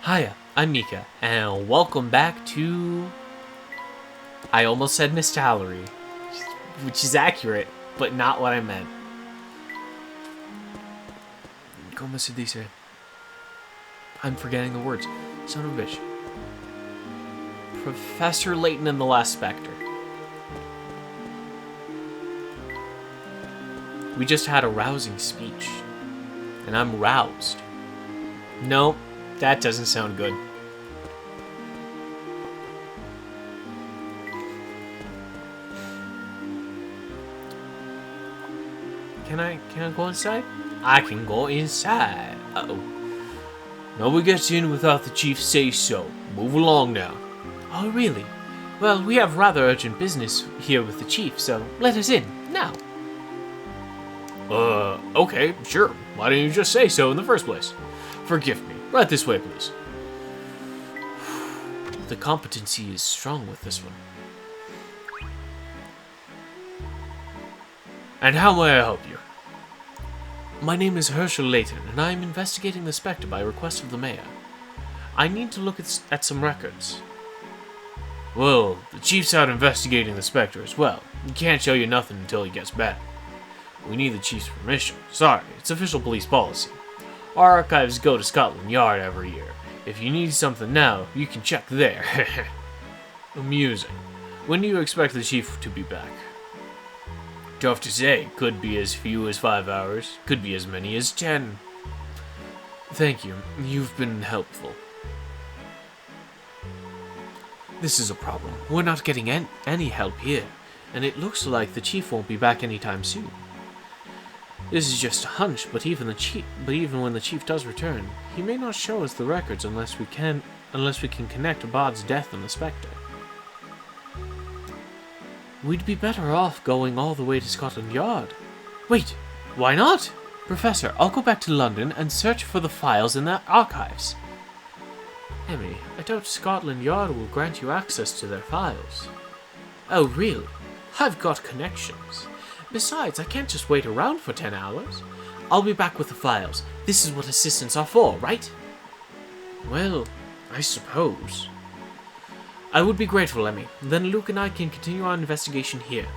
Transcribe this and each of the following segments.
Hiya, I'm Mika, and welcome back to... I almost said Miss Tallery, which is accurate, but not what I meant. Como se dice? I'm forgetting the words. Son of a bitch. Professor Layton and the Last Specter. We just had a rousing speech, and I'm roused. Nope. That doesn't sound good. Can I go inside? I can go inside. Uh-oh. Nobody gets in without the chief say so. Move along now. Oh, really? Well, we have rather urgent business here with the chief, so let us in, now. Okay, sure. Why didn't you just say so in the first place? Forgive me. Right this way, please. The competency is strong with this one. And how may I help you? My name is Herschel Layton, and I am investigating the Specter by request of the mayor. I need to look at some records. Well, the chief's out investigating the Specter as well. He can't show you nothing until he gets back. We need the chief's permission. Sorry, it's official police policy. Our archives go to Scotland Yard every year. If you need something now, you can check there. Amusing. When do you expect the chief to be back? Tough to say. Could be as few as 5 hours. Could be as many as 10. Thank you. You've been helpful. This is a problem. We're not getting any help here, and it looks like the chief won't be back anytime soon. This is just a hunch, but even when the chief does return, he may not show us the records unless we can connect Bod's death and the Specter. We'd be better off going all the way to Scotland Yard. Wait, why not? Professor, I'll go back to London and search for the files in their archives. Emmy, I doubt Scotland Yard will grant you access to their files. Oh, really? I've got connections. Besides, I can't just wait around for 10 hours. I'll be back with the files. This is what assistants are for, right? Well, I suppose. I would be grateful, Emmy. Then Luke and I can continue our investigation here.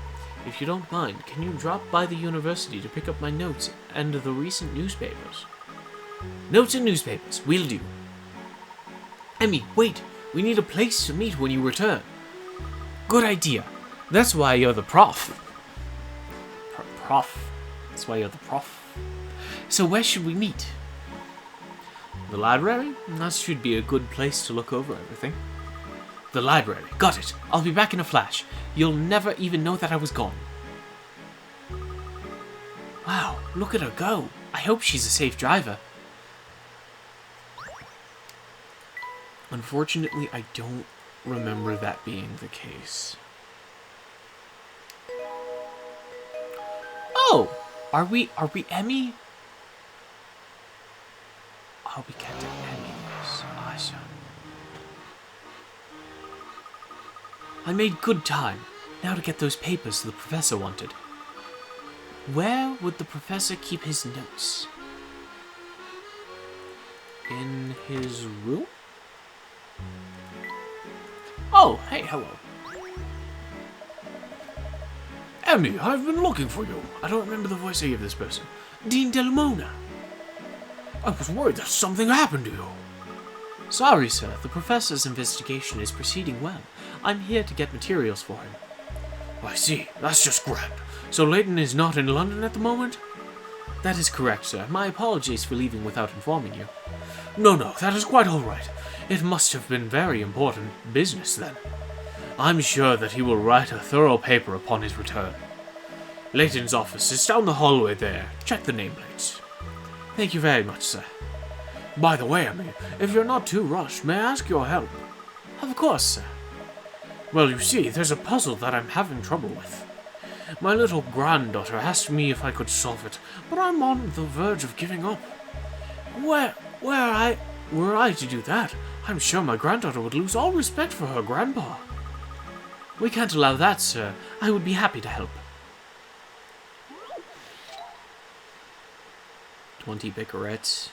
If you don't mind, can you drop by the university to pick up my notes and the recent newspapers? Notes and newspapers, will do. Emmy, wait. We need a place to meet when you return. Good idea. That's why you're the prof. That's why you're the prof. So where should we meet? The library? That should be a good place to look over everything. The library. Got it. I'll be back in a flash. You'll never even know that I was gone. Wow, look at her go. I hope she's a safe driver. Unfortunately, I don't remember that being the case. Oh! Are we Emmy? Oh, we can't do Emmys. Awesome. I made good time. Now to get those papers the professor wanted. Where would the professor keep his notes? In his room? Oh, hey, hello. Emmy, I've been looking for you. I don't remember the voice of this person. Dean Delmona. I was worried that something happened to you. Sorry, sir. The professor's investigation is proceeding well. I'm here to get materials for him. I see. That's just grand. So Layton is not in London at the moment? That is correct, sir. My apologies for leaving without informing you. No, that is quite all right. It must have been very important business, then. I'm sure that he will write a thorough paper upon his return. Layton's office is down the hallway there. Check the nameplates. Thank you very much, sir. By the way, Emmy, if you're not too rushed, may I ask your help? Of course, sir. Well, you see, there's a puzzle that I'm having trouble with. My little granddaughter asked me if I could solve it, but I'm on the verge of giving up. Were I to do that, I'm sure my granddaughter would lose all respect for her grandpa. We can't allow that, sir. I would be happy to help. 20 picarettes.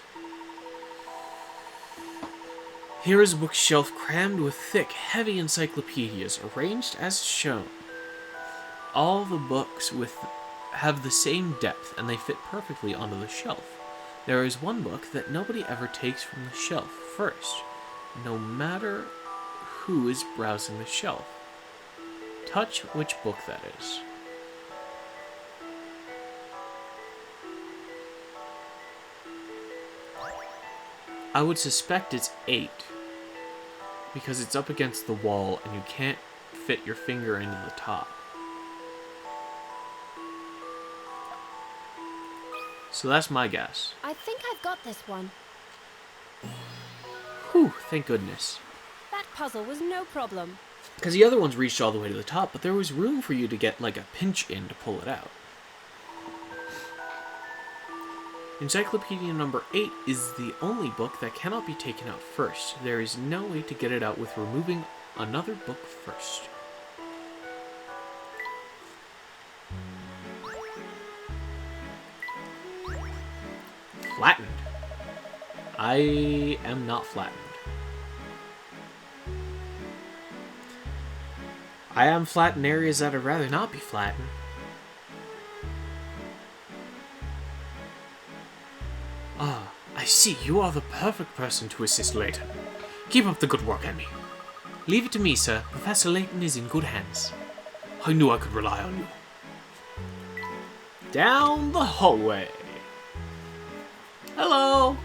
Here is a bookshelf crammed with thick, heavy encyclopedias, arranged as shown. All the books have the same depth, and they fit perfectly onto the shelf. There is one book that nobody ever takes from the shelf first, no matter who is browsing the shelf. Touch which book that is. I would suspect it's 8, because it's up against the wall and you can't fit your finger into the top. So that's my guess. I think I've got this one. Whew, thank goodness. That puzzle was no problem. Because the other ones reached all the way to the top, but there was room for you to get like a pinch in to pull it out. Encyclopedia number 8 is the only book that cannot be taken out first. There is no way to get it out with removing another book first. Flattened. I am not flattened. I am flat in areas that I'd rather not be flattened. Ah, I see. You are the perfect person to assist Layton. Keep up the good work, Emmy. Leave it to me, sir. Professor Layton is in good hands. I knew I could rely on you. Down the hallway. Hello.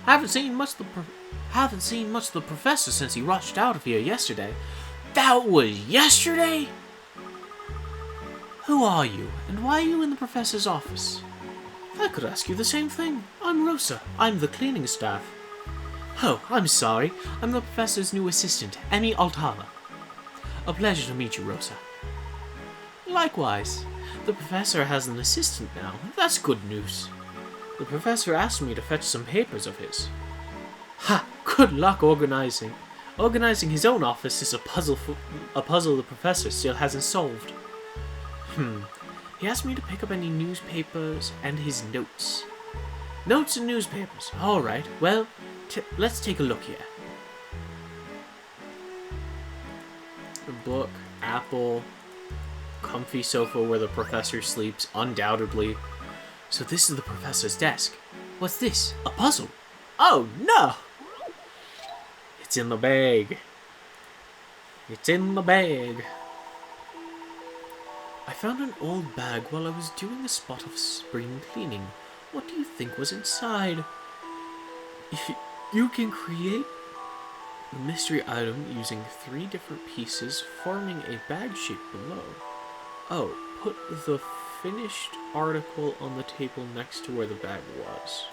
Haven't seen much of the professor since he rushed out of here yesterday. That was yesterday? Who are you, and why are you in the professor's office? I could ask you the same thing. I'm Rosa. I'm the cleaning staff. Oh, I'm sorry. I'm the professor's new assistant, Emmy Altala. A pleasure to meet you, Rosa. Likewise. The professor has an assistant now. That's good news. The professor asked me to fetch some papers of his. Ha! Good luck organizing. Organizing his own office is a puzzle the professor still hasn't solved. He asked me to pick up any newspapers and his notes. Notes and newspapers. All right. Well, let's take a look here. A book, apple, comfy sofa where the professor sleeps, undoubtedly. So this is the professor's desk. What's this? A puzzle? Oh, no! It's in the bag. It's in the bag. I found an old bag while I was doing a spot of spring cleaning. What do you think was inside? You can create the mystery item using 3 different pieces, forming a bag shape below. Oh, put the finished article on the table next to where the bag was.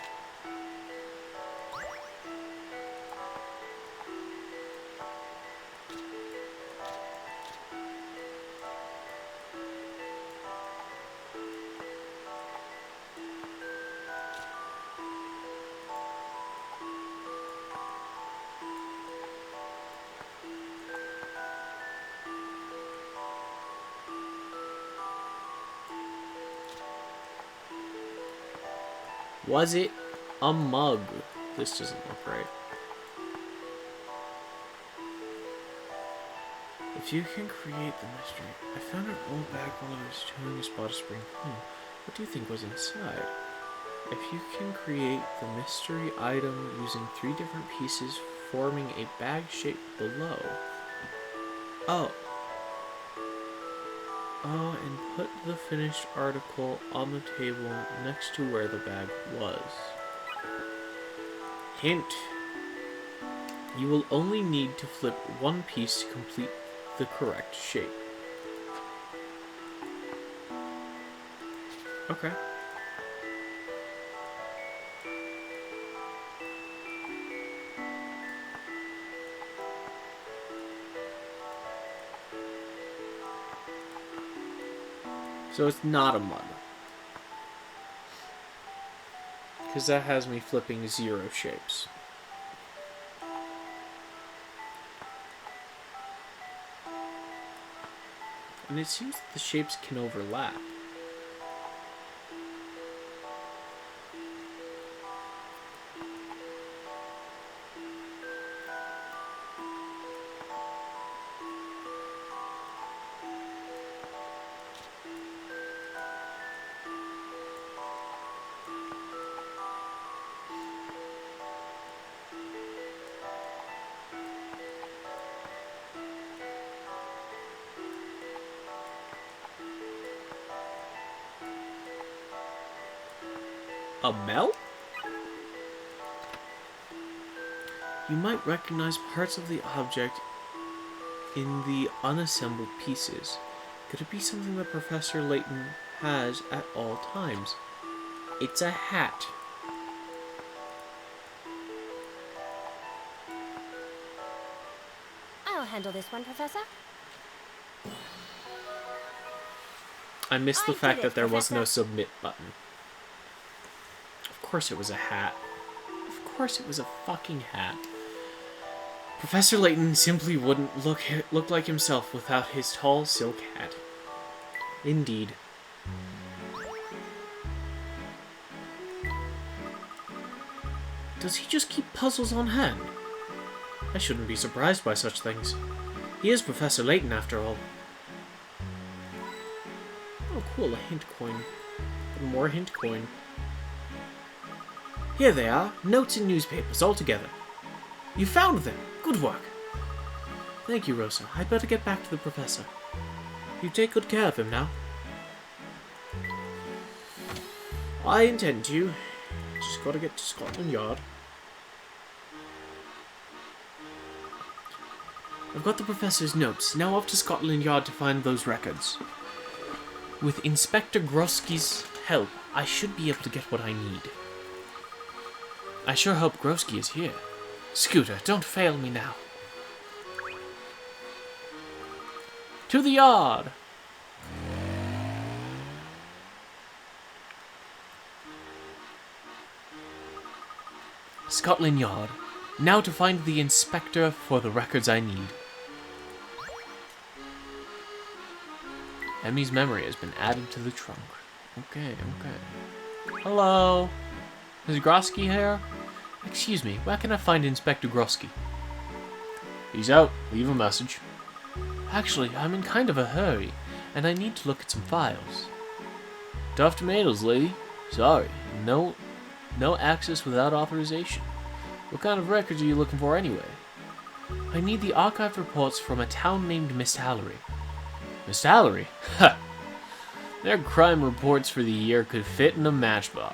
Was it a mug? This doesn't look right. If you can create the mystery. I found an old bag while I was doing a spot of spring cleaning. What do you think was inside? If you can create the mystery item using 3 different pieces, forming a bag shape below. Oh, and put the finished article on the table next to where the bag was. Hint. You will only need to flip 1 piece to complete the correct shape. Okay. So it's not a mug. Because that has me flipping 0 shapes. And it seems that the shapes can overlap. A bell? You might recognize parts of the object in the unassembled pieces. Could it be something that Professor Layton has at all times? It's a hat. I'll handle this one, Professor. I missed the I fact did that it, there was no Professor. submit button. Of course it was a hat. Of course it was a fucking hat. Professor Layton simply wouldn't look like himself without his tall silk hat. Indeed. Does he just keep puzzles on hand? I shouldn't be surprised by such things. He is Professor Layton, after all. Oh, cool, a hint coin. More hint coin. Here they are, notes and newspapers, all together. You found them! Good work! Thank you, Rosa. I'd better get back to the Professor. You take good care of him now. I intend to. Just gotta get to Scotland Yard. I've got the Professor's notes. Now off to Scotland Yard to find those records. With Inspector Grosky's help, I should be able to get what I need. I sure hope Grosky is here. Scooter, don't fail me now. To the yard! Scotland Yard. Now to find the inspector for the records I need. Emmy's memory has been added to the trunk. Okay. Hello? Is Grosky here? Excuse me, where can I find Inspector Grosky? He's out. Leave a message. Actually, I'm in kind of a hurry, and I need to look at some files. Tough tomatoes, lady. Sorry, no access without authorization. What kind of records are you looking for anyway? I need the archive reports from a town named Miss Hallery. Miss Hallery? Ha! Their crime reports for the year could fit in a matchbook.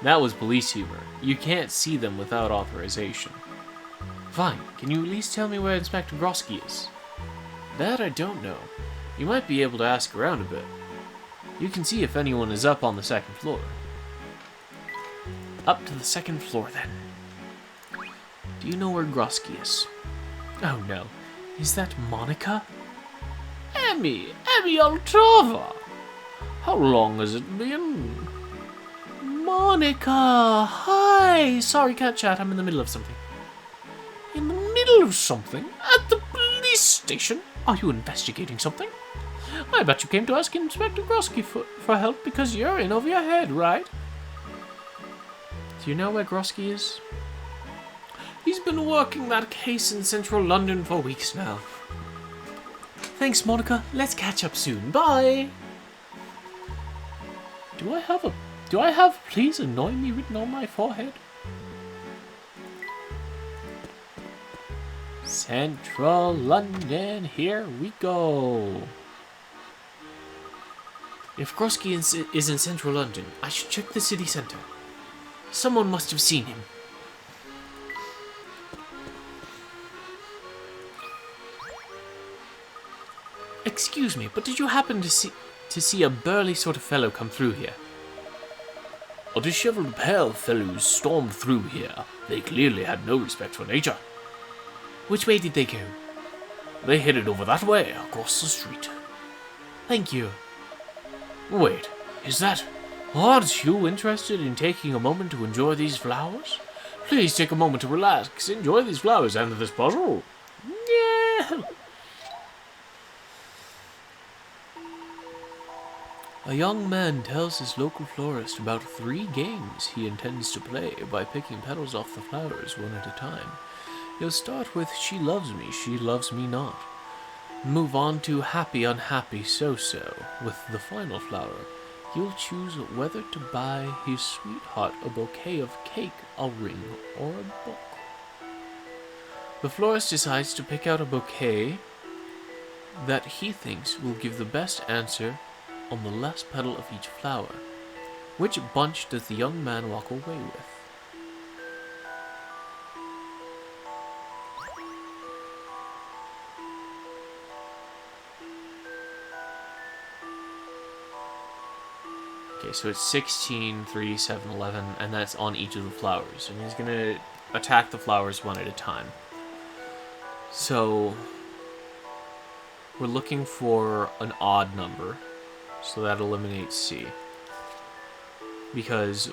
That was police humor. You can't see them without authorization. Fine, can you at least tell me where Inspector Grosky is? That I don't know. You might be able to ask around a bit. You can see if anyone is up on the second floor. Up to the second floor, then. Do you know where Grosky is? Oh no. Is that Monica? Emmy Altova! How long has it been? Monica! Hi! Sorry, can't chat. I'm in the middle of something. In the middle of something? At the police station? Are you investigating something? I bet you came to ask Inspector Grosky for help because you're in over your head, right? Do you know where Grosky is? He's been working that case in central London for weeks now. Thanks, Monica. Let's catch up soon. Bye! Do I have please annoy me written on my forehead? Central London, here we go. If Grosky is in central London, I should check the city centre. Someone must have seen him. Excuse me, but did you happen to see a burly sort of fellow come through here? A dishevelled pair of fellows stormed through here. They clearly had no respect for nature. Which way did they go? They headed over that way, across the street. Thank you. Wait, is that... Aren't you interested in taking a moment to enjoy these flowers? Please take a moment to relax, enjoy these flowers and this puzzle. Yeah. A young man tells his local florist about 3 games he intends to play by picking petals off the flowers one at a time. He'll start with She Loves Me Not. Move on to Happy, Unhappy, So-So with the final flower. He'll choose whether to buy his sweetheart a bouquet of cake, a ring, or a book. The florist decides to pick out a bouquet that he thinks will give the best answer on the last petal of each flower. Which bunch does the young man walk away with? Okay, so it's 16, 3, 7, 11, and that's on each of the flowers. And he's going to attack the flowers one at a time. So, we're looking for an odd number. So that eliminates C. Because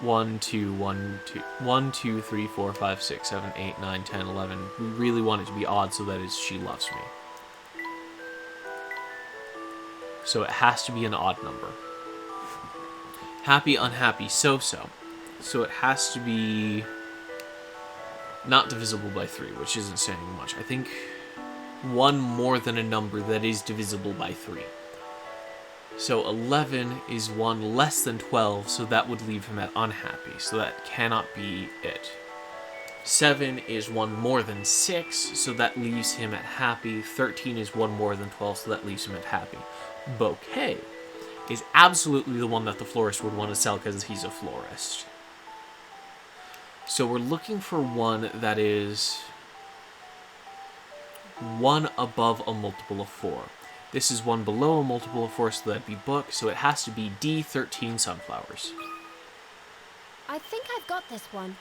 1, 2, 1, 2, 1, 2, 3, 4, 5, 6, 7, 8, 9, 10, 11. We really want it to be odd so that it's she loves me. So it has to be an odd number. Happy, unhappy, so-so. So it has to be not divisible by 3, which isn't saying much. I think one more than a number that is divisible by 3. So 11 is one less than 12, so that would leave him at unhappy. So that cannot be it. 7 is one more than 6, so that leaves him at happy. 13 is one more than 12, so that leaves him at happy. Bouquet is absolutely the one that the florist would want to sell because he's a florist. So we're looking for one that is 1 above a multiple of 4. This is 1 below a multiple of 4, so that'd be book, so it has to be D13 sunflowers. I think I've got this one.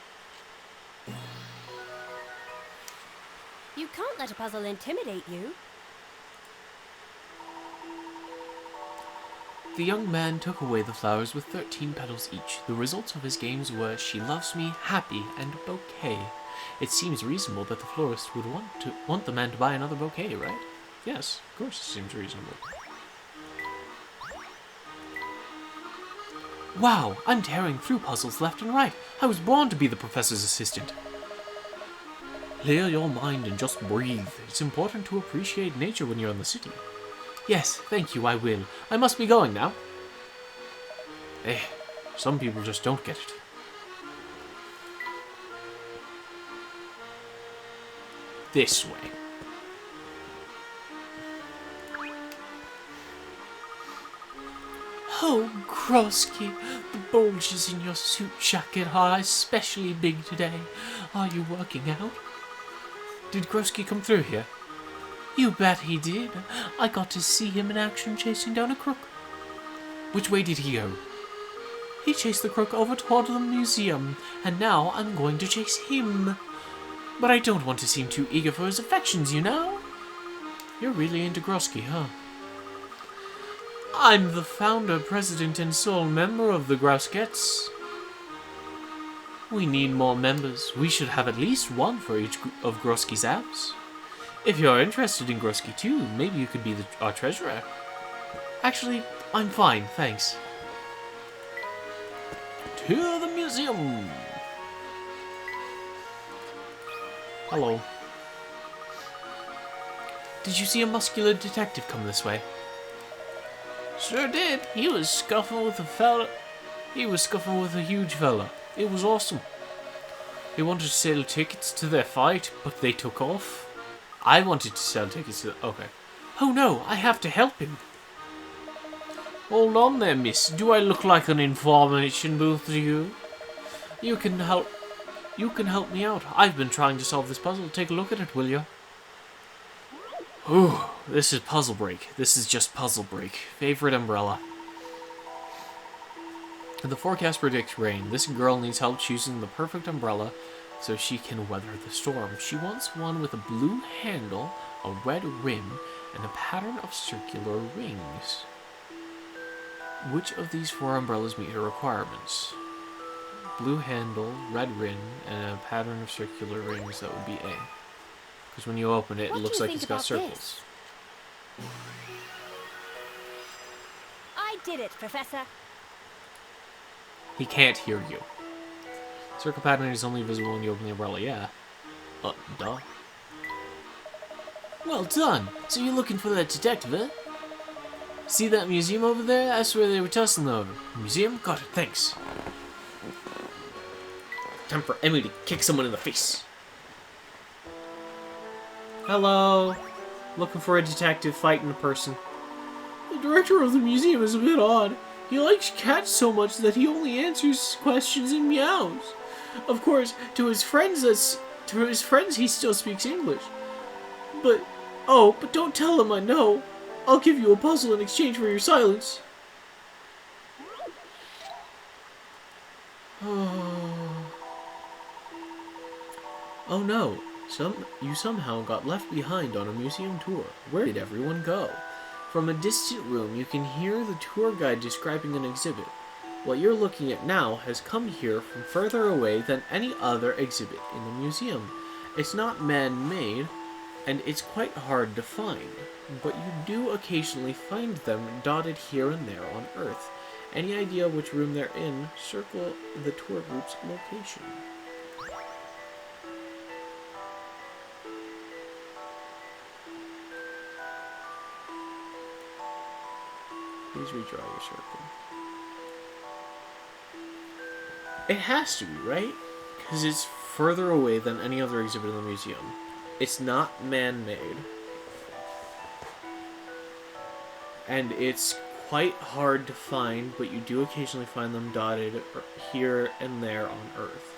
You can't let a puzzle intimidate you. The young man took away the flowers with 13 petals each. The results of his games were She Loves Me, Happy, and Bouquet. It seems reasonable that the florist would want the man to buy another bouquet, right? Yes, of course it seems reasonable. Wow, I'm tearing through puzzles left and right. I was born to be the professor's assistant. Clear your mind and just breathe. It's important to appreciate nature when you're in the city. Yes, thank you, I will. I must be going now. Some people just don't get it. This way. Oh, Grosky, the bulges in your suit jacket are especially big today. Are you working out? Did Grosky come through here? You bet he did. I got to see him in action chasing down a crook. Which way did he go? He chased the crook over toward the museum, and now I'm going to chase him. But I don't want to seem too eager for his affections, you know? You're really into Grosky, huh? I'm the founder, president, and sole member of the Grouskettes. We need more members. We should have at least one for each of Grosky's apps. If you're interested in Grosky too, maybe you could be our treasurer. Actually, I'm fine, thanks. To the museum! Hello. Did you see a muscular detective come this way? Sure did. He was scuffling with a fella. He was scuffling with a huge fella. It was awesome. They wanted to sell tickets to their fight, but they took off. I wanted to sell tickets to... Okay. Oh no, I have to help him. Hold on there, miss. Do I look like an information booth to you? You can help me out. I've been trying to solve this puzzle. Take a look at it, will you? Ooh, this is Puzzle Break. This is just Puzzle Break. Favorite umbrella. The forecast predicts rain. This girl needs help choosing the perfect umbrella so she can weather the storm. She wants one with a blue handle, a red rim, and a pattern of circular rings. Which of these 4 umbrellas meet her requirements? Blue handle, red rim, and a pattern of circular rings. That would be A. Because when you open it, it looks like it's got circles. I did it, Professor. He can't hear you. Circle pattern is only visible when you open the umbrella, yeah. Duh. Well done! So you're looking for that detective, eh? See that museum over there? That's where they were tussling over. Museum? Got it, thanks. Time for Emily to kick someone in the face. Hello. Looking for a detective fighting a person. The director of the museum is a bit odd. He likes cats so much that he only answers questions in meows. Of course, to his friends he still speaks English. But don't tell him I know. I'll give you a puzzle in exchange for your silence. Oh no, you somehow got left behind on a museum tour. Where did everyone go? From a distant room, you can hear the tour guide describing an exhibit. What you're looking at now has come here from further away than any other exhibit in the museum. It's not man-made, and it's quite hard to find, but you do occasionally find them dotted here and there on Earth. Any idea which room they're in, circle the tour group's location. Please redraw your circle. It has to be, right? Because it's further away than any other exhibit in the museum. It's not man-made. And it's quite hard to find, but you do occasionally find them dotted here and there on Earth.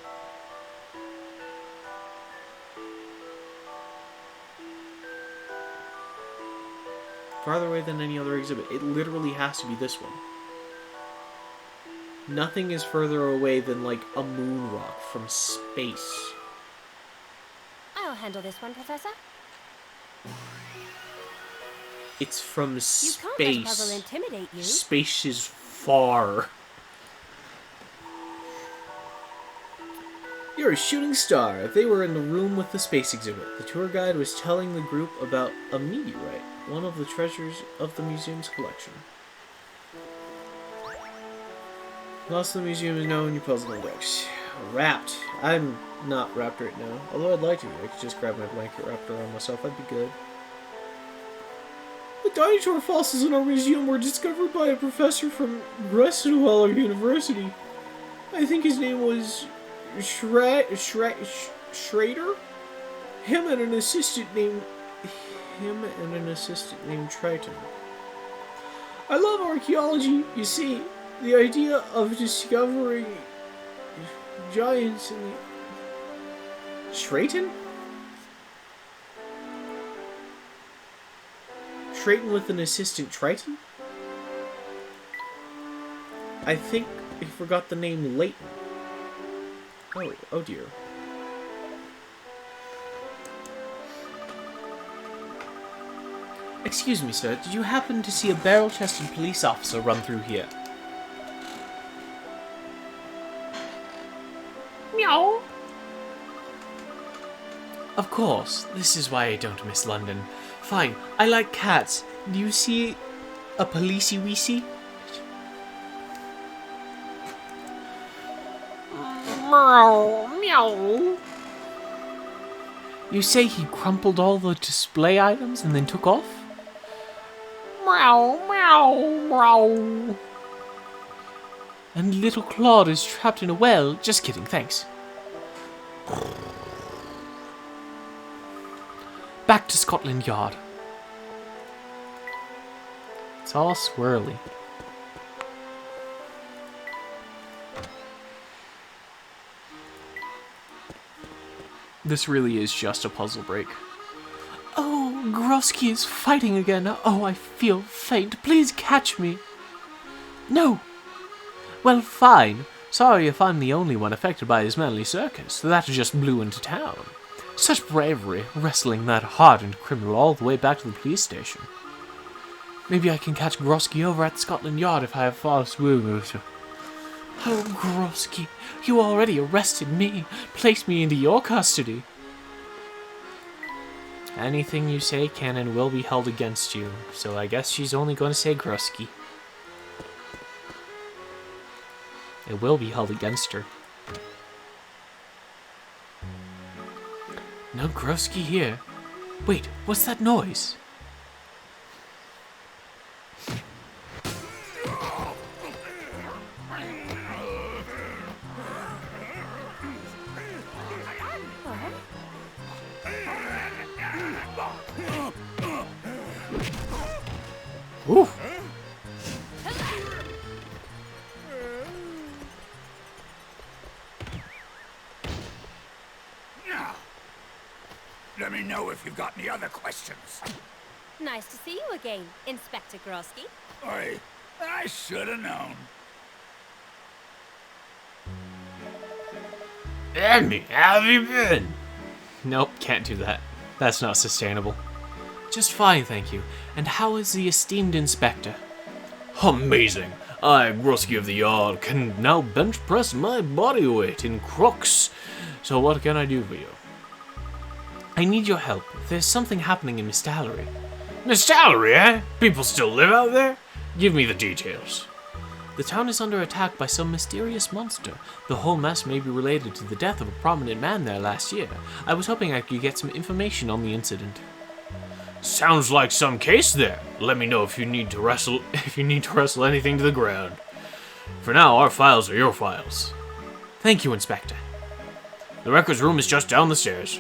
Farther away than any other exhibit. It literally has to be this one. Nothing is further away than, like, a moon rock from space. I'll handle this one, Professor. It's from space. You can't let a puzzle intimidate you. Space is far. You're a shooting star. They were in the room with the space exhibit. The tour guide was telling the group about a meteorite, one of the treasures of the museum's collection. Lost in the museum is known, you puzzle index. Wrapped. I'm not wrapped right now. Although I'd like to. I could just grab my blanket wrapped around myself. That'd be good. The dinosaur fossils in our museum were discovered by a professor from Gresswell University. I think his name was Schrader? Him and an assistant named Triton. I love archaeology. You see, the idea of discovering giants in the... Triton? Triton with an assistant Triton? I think he forgot the name Layton. Oh dear. Excuse me, sir. Did you happen to see a barrel-chested police officer run through here? Meow. Of course. This is why I don't miss London. Fine. I like cats. Do you see a policey-weesey? Meow. Meow. You say he crumpled all the display items and then took off? Meow, meow, meow. And little Claude is trapped in a well. Just kidding, thanks. Back to Scotland Yard. It's all swirly. This really is just a puzzle break. Oh, Grosky is fighting again. Oh, I feel faint. Please catch me. No. Well, fine. Sorry if I'm the only one affected by his manly circus. That just blew into town. Such bravery, wrestling that hardened criminal all the way back to the police station. Maybe I can catch Grosky over at Scotland Yard if I have fast moves. Oh, Grosky, you already arrested me. Placed me into your custody. Anything you say can and will be held against you, so I guess she's only going to say Grosky. It will be held against her. No Grosky here. Wait, what's that noise? Ooh. Let me know if you've got any other questions. Nice to see you again, Inspector Grosky. I should have known. Emmy, how have you been? Nope, can't do that. That's not sustainable. Just fine, thank you. And how is the esteemed Inspector? Amazing. I, Grosky of the Yard, can now bench press my body weight in crooks. So what can I do for you? I need your help. There's something happening in Miss Mallory. Miss Mallory, eh? People still live out there? Give me the details. The town is under attack by some mysterious monster. The whole mess may be related to the death of a prominent man there last year. I was hoping I could get some information on the incident. Sounds like some case there. Let me know if you need to wrestle anything to the ground. For now, our files are your files. Thank you, Inspector. The records room is just down the stairs.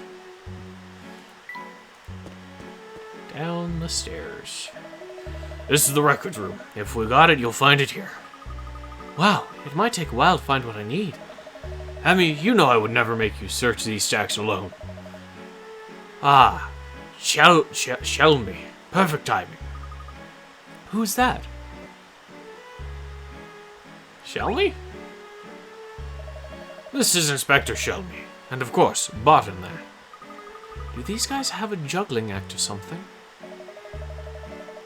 Down the stairs. This is the records room. If we got it, you'll find it here. Wow, it might take a while to find what I need. Emmy, you know I would never make you search these stacks alone. Ah, Shelmy. Perfect timing. Who's that? Shelmy? This is Inspector Shelmy. And of course, Barton there. Do these guys have a juggling act or something?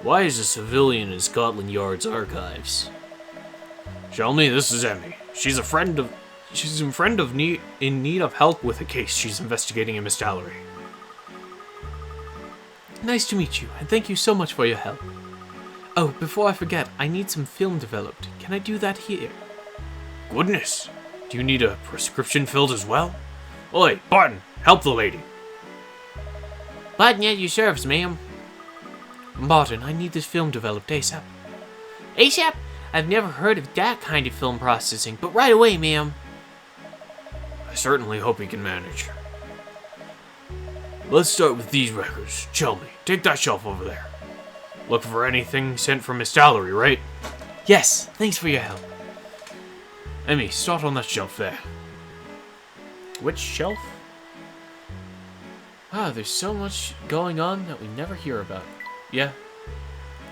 Why is a civilian in Scotland Yard's archives? Shelmy, this is Emmy. She's in need of help with a case she's investigating in Miss Mallory. Nice to meet you, and thank you so much for your help. Oh, before I forget, I need some film developed. Can I do that here? Goodness. Do you need a prescription filled as well? Oi, Barton, help the lady. Barton at your service, ma'am. Barton, I need this film developed ASAP. ASAP? I've never heard of that kind of film processing, but right away, ma'am. I certainly hope he can manage. Let's start with these records. Shelby, take that shelf over there. Look for anything sent from Miss Mallory, right? Yes, thanks for your help. Emmy, start on that shelf there. Which shelf? Ah, there's so much going on that we never hear about. Yeah.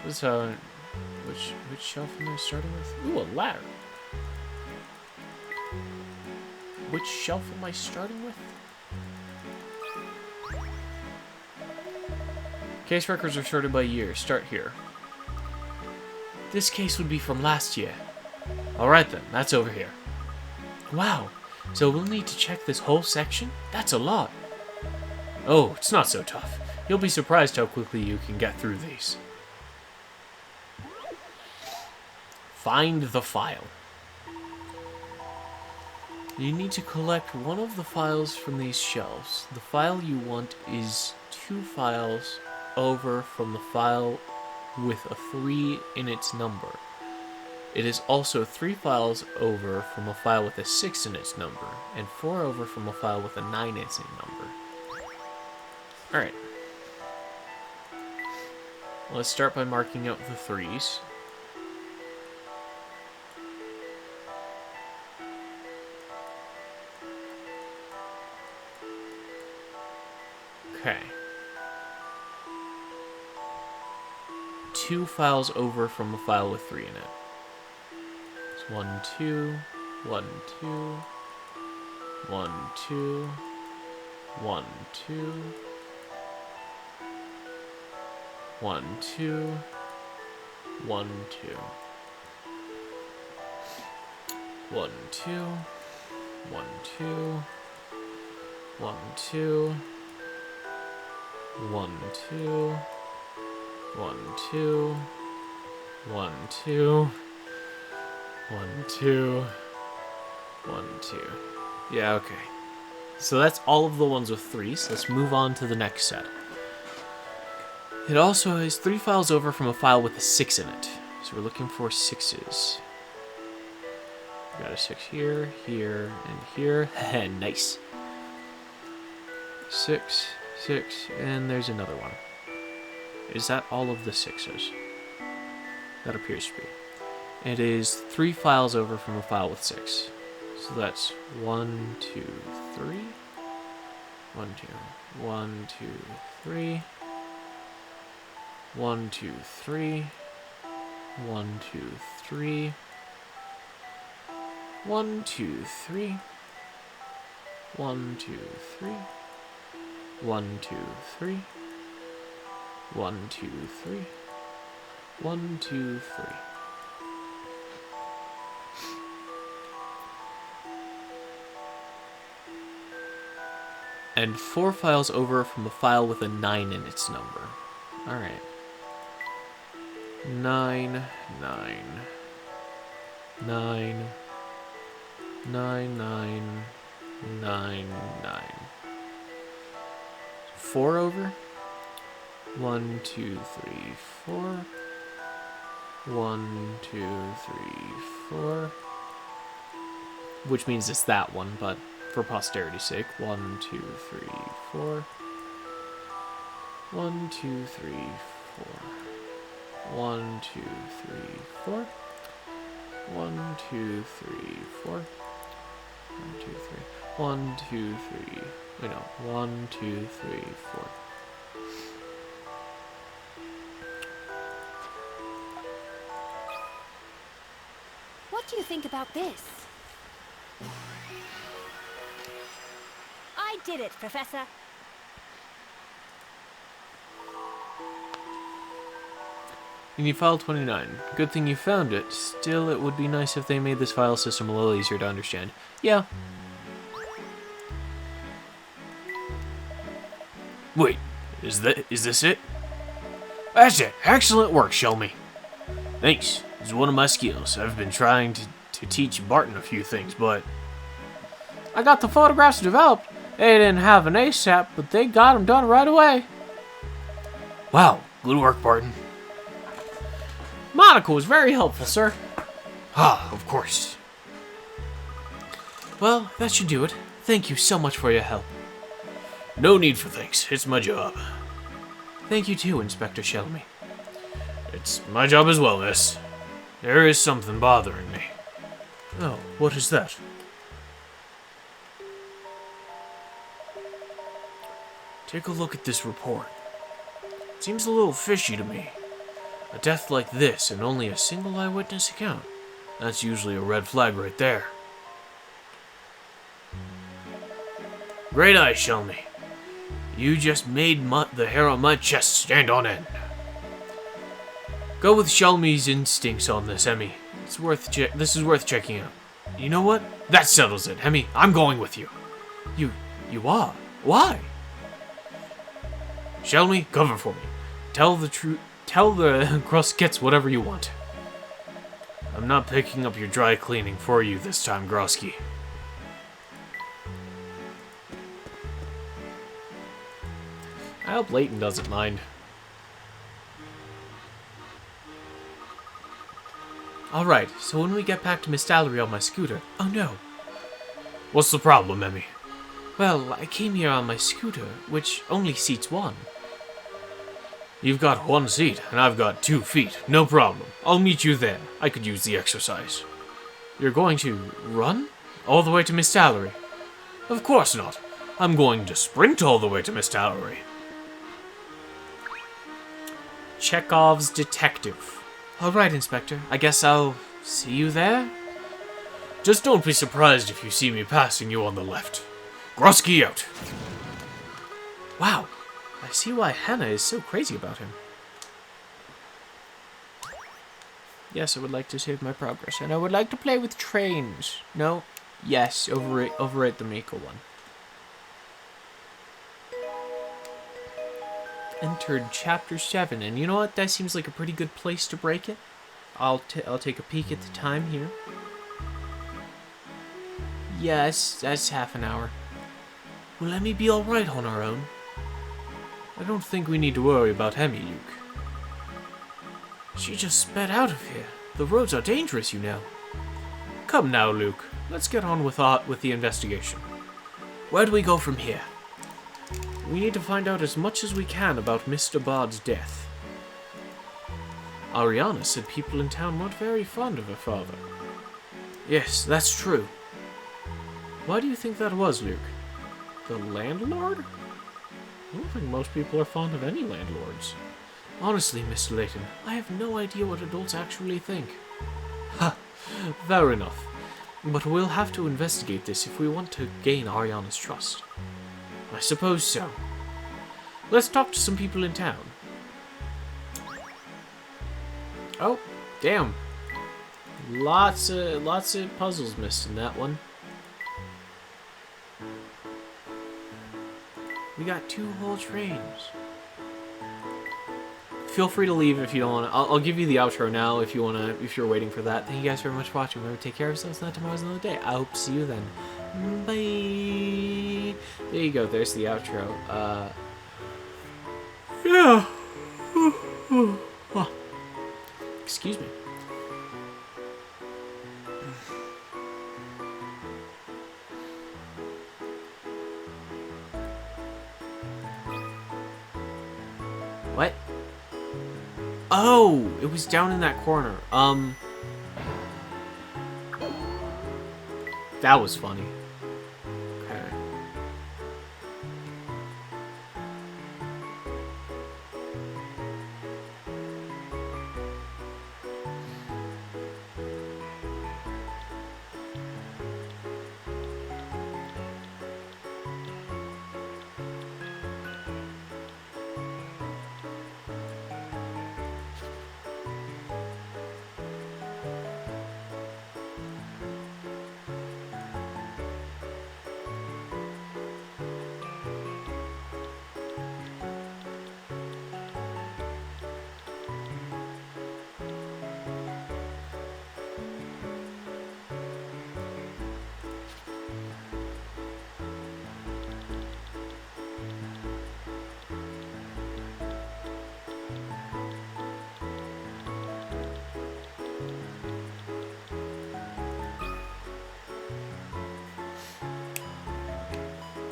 This which shelf am I starting with? Ooh, a ladder. Which shelf am I starting with? Case records are sorted by year. Start here. This case would be from last year. Alright then, that's over here. Wow, so we'll need to check this whole section? That's a lot. Oh, it's not so tough. You'll be surprised how quickly you can get through these. Find the file. You need to collect one of the files from these shelves. The file you want is 2 files over from the file with a 3 in its number. It is also 3 files over from a file with a 6 in its number, and 4 over from a file with a 9 in its number. Alright. Let's start by marking out the 3s. Okay. 2 files over from a file with 3 in it. It's 1, 2, 1, 2, 1, 2, 1, 2, 1, 2, 1, 2, 1, 2, 1, 2, 1, 2, 1, 2, 1, 2, 1, 2, 1, 2, 1, 2. Yeah, okay. So that's all of the ones with 3s. Let's move on to the next set. It also has 3 files over from a file with a 6 in it. So we're looking for 6s. We got a 6 here, here, and here. Nice. 6, 6, and there's another one. Is that all of the 6s? That appears to be. It is 3 files over from a file with 6. So that's 1, 2, 3. 1, 2. 1, 2, 3. 1, 2, 3. 1, 2, 3. 1, 2, 3. 1, 2, 3. 1, 2, 3. 1, 2, 3. 1, 2, 3. And 4 files over from a file with a 9 in its number. Alright. 9, 9. 9. 9, 9. 9, 9. 4 over. 1, 2, 3, 4. 1, 2, 3, 4. Which means it's that one, but for posterity's sake. 1, 2, 3, 4. 1, 2, 3, 4. 1, 2, 3, 4. 1, 2, 3, 4. 1, 2, 3. 1, 2, 3. Wait, no. 1, 2, 3, 4. What do you think about this? I did it, Professor. You need file 29. Good thing you found it. Still, it would be nice if they made this file system a little easier to understand. Yeah. Wait, is this it? That's it. Excellent work, Shelmy. Thanks. It's one of my skills. I've been trying to teach Barton a few things, but I got the photographs developed. They didn't have an ASAP, but they got them done right away. Wow, good work, Barton. Monica was very helpful, sir. Ah, of course. Well, that should do it. Thank you so much for your help. No need for thanks. It's my job. Thank you too, Inspector Shelmy. It's my job as well, miss. There is something bothering me. Oh, what is that? Take a look at this report. It seems a little fishy to me. A death like this and only a single eyewitness account. That's usually a red flag right there. Great eyes, Shelmy. You just made the hair on my chest stand on end. Go with Shelmy's instincts on this, Emmy. This is worth checking out. You know what? That settles it, Emmy. I'm going with you. You are? Why? Shelmy, cover for me. Tell the truth. Tell the Gross gets whatever you want. I'm not picking up your dry cleaning for you this time, Grosky. I hope Layton doesn't mind. Alright, so when we get back to Miss Dallery on my scooter... Oh no. What's the problem, Emmy? Well, I came here on my scooter, which only seats one. You've got one seat, and I've got 2 feet. No problem. I'll meet you there. I could use the exercise. You're going to run? All the way to Miss Dallery? Of course not. I'm going to sprint all the way to Miss Dallery. Chekhov's detective. Alright, Inspector. I guess I'll see you there? Just don't be surprised if you see me passing you on the left. Grosky out. Wow. I see why Hannah is so crazy about him. Yes, I would like to save my progress, and I would like to play with trains. No? Yes, overrate the Miko one. Entered Chapter 7, and you know what? That seems like a pretty good place to break it. I'll take a peek at the time here. Yes, that's half an hour. Will Emmy be alright on our own? I don't think we need to worry about Emmy, Luke. She just sped out of here. The roads are dangerous, you know. Come now, Luke. Let's get on with the investigation. Where do we go from here? We need to find out as much as we can about Mr. Bard's death. Ariana said people in town weren't very fond of her father. Yes, that's true. Why do you think that was, Luke? The landlord? I don't think most people are fond of any landlords. Honestly, Mr. Layton, I have no idea what adults actually think. Ha! Fair enough. But we'll have to investigate this if we want to gain Ariana's trust. I suppose so. Let's talk to some people in town. Oh, damn. Lots of puzzles missed in that one. We got 2 whole trains. Feel free to leave if you don't want to. I'll give you the outro now if you want to. If you're waiting for that. Thank you guys very much for watching. Remember, take care of yourselves. Not tomorrow's another day. I hope to see you then. Bye. There you go. There's the outro. Yeah. Excuse me. What? Oh, it was down in that corner. That was funny. Okay.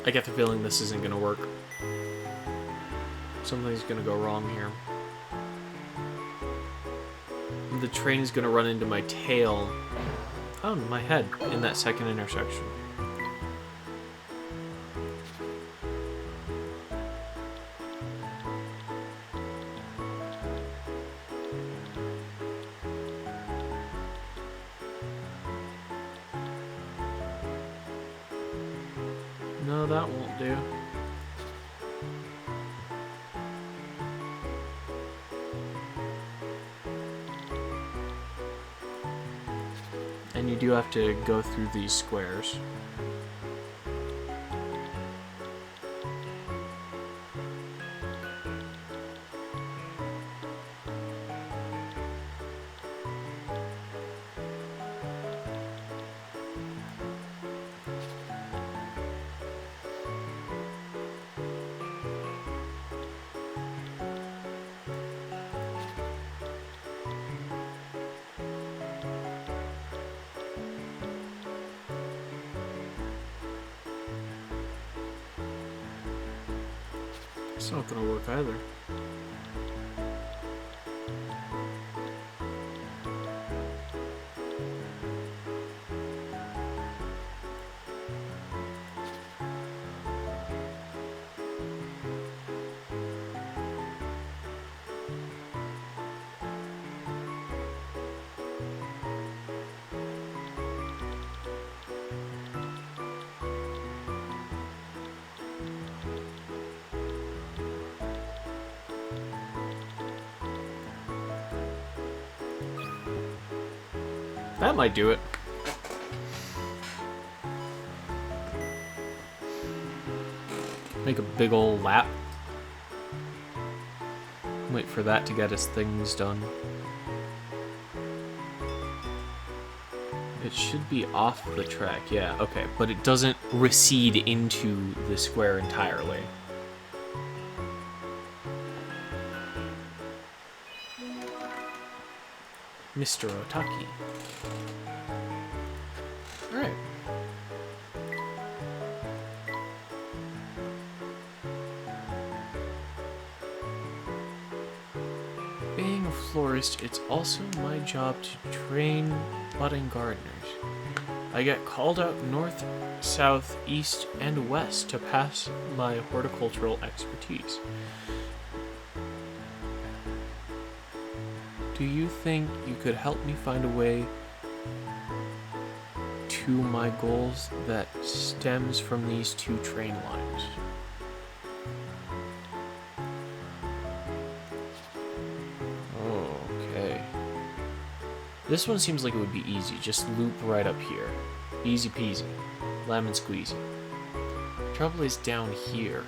I get the feeling this isn't gonna work. Something's gonna go wrong here. The train is gonna run into my tail. Oh, my head in that second intersection. No, that won't do. And you do have to go through these squares. It's not gonna work either. That might do it. Make a big old lap. Wait for that to get us things done. It should be off the track, yeah, okay. But it doesn't recede into the square entirely. Mr. Otaki. Alright. Being a florist, it's also my job to train budding gardeners. I get called out north, south, east, and west to pass my horticultural expertise. Do you think you could help me find a way to my goals that stems from these 2 train lines? Okay. This one seems like it would be easy. Just loop right up here. Easy peasy. Lemon squeezy. Trouble is down here.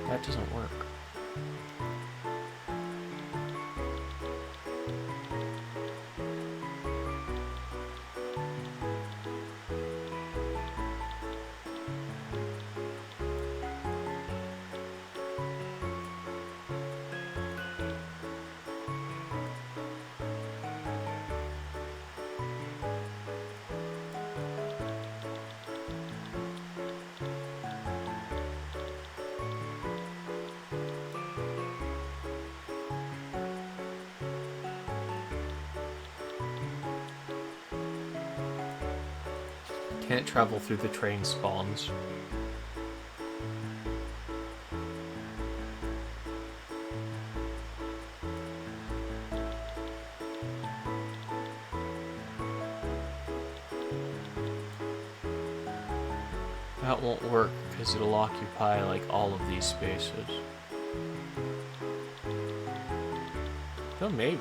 That doesn't work. Can't travel through the train spawns. That won't work because it'll occupy like all of these spaces. Oh, maybe.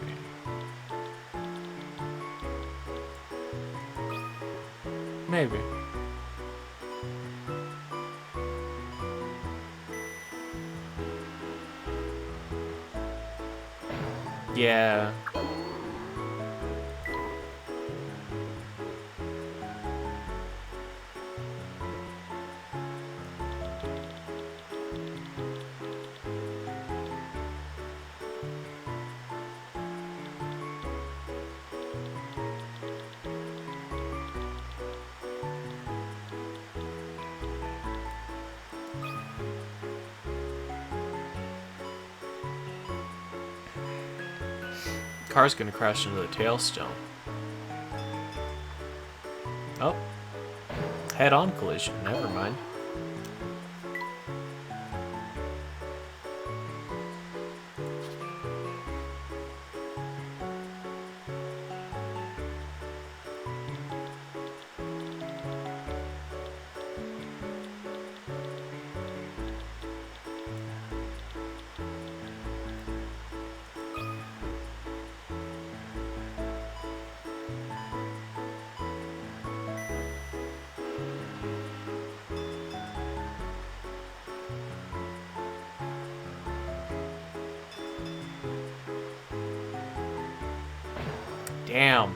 Maybe. Yeah. Car's gonna crash into the tailstone. Oh. Head-on collision, never mind. Damn.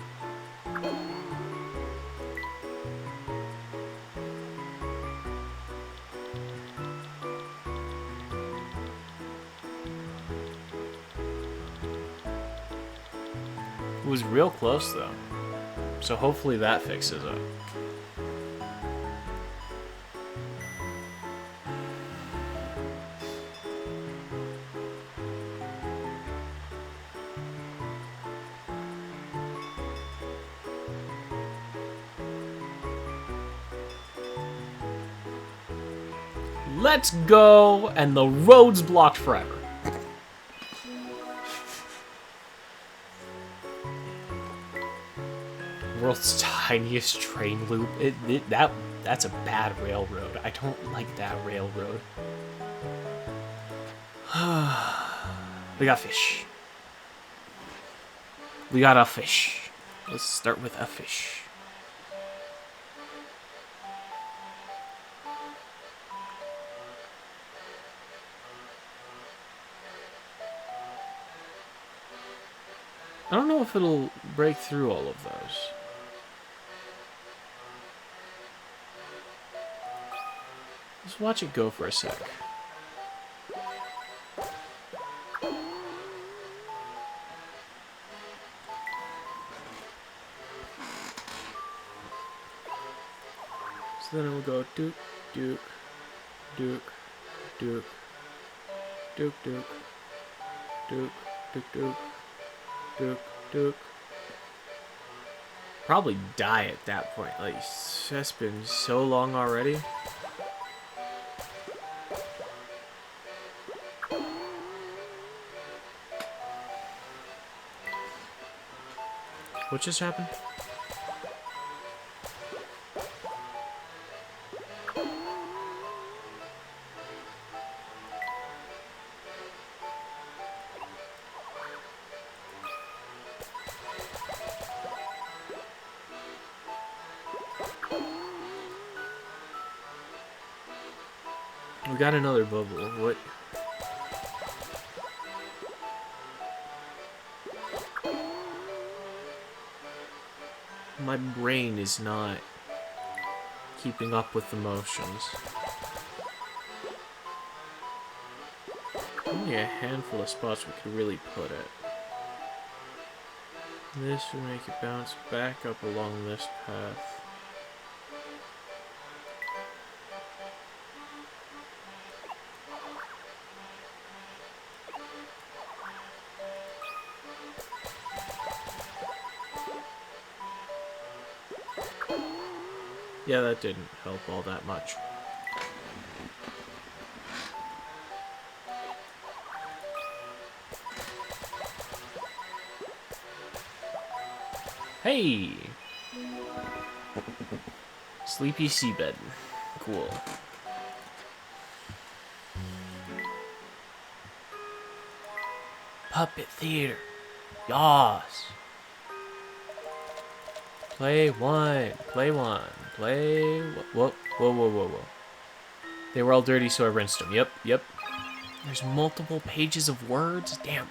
It was real close though. So hopefully that fixes it. Let's go! And the road's blocked forever. World's tiniest train loop. That's a bad railroad. I don't like that railroad. We got fish. We got a fish. Let's start with a fish. I don't know if it'll break through all of those. Let's watch it go for a sec. So then it will go Duke, Duke, Duke, Duke, Duke, Duke, Duke, Duke, Duke, Duke, Duke. Probably die at that point. Like, it's just been so long already. What just happened? We got another bubble. What? My brain is not keeping up with the motions. Only a handful of spots we could really put it. This would make it bounce back up along this path. Yeah, that didn't help all that much. Hey! Sleepy seabed. Cool. Puppet theater. Yas. Play one. Play one. Play... Whoa, whoa, whoa, whoa, whoa. They were all dirty, so I rinsed them. Yep, yep. There's multiple pages of words? Damn.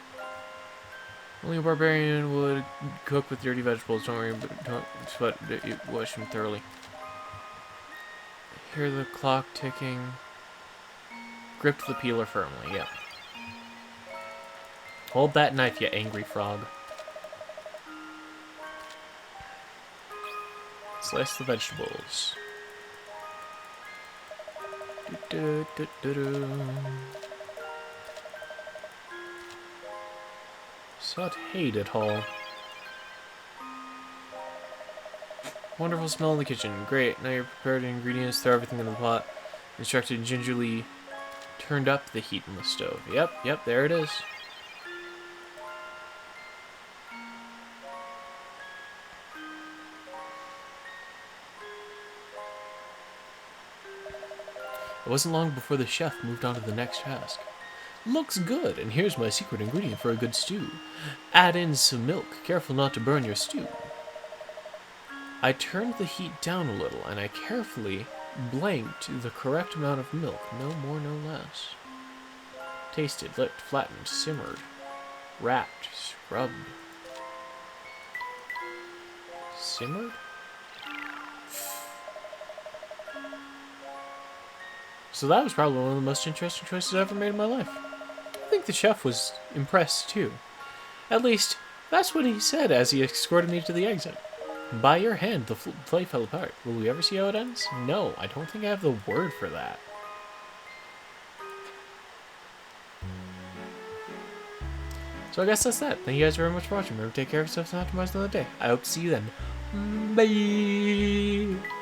Only a barbarian would cook with dirty vegetables. Don't worry, but wash them thoroughly. Hear the clock ticking. Grip the peeler firmly, yep. Hold that knife, you angry frog. Slice the vegetables. Sauteed it all. Wonderful smell in the kitchen. Great. Now you're prepared ingredients. Throw everything in the pot. Instructed, gingerly turned up the heat in the stove. Yep, yep, there it is. It wasn't long before the chef moved on to the next task. Looks good, and here's my secret ingredient for a good stew. Add in some milk, careful not to burn your stew. I turned the heat down a little, and I carefully blanked the correct amount of milk, no more, no less. Tasted, licked, flattened, simmered, wrapped, scrubbed. Simmered? So that was probably one of the most interesting choices I've ever made in my life. I think the chef was impressed too. At least, that's what he said as he escorted me to the exit. By your hand, the play fell apart. Will we ever see how it ends? No, I don't think I have the word for that. So I guess that's that. Thank you guys very much for watching. Remember to take care of yourselves and optimize another day. I hope to see you then. Bye!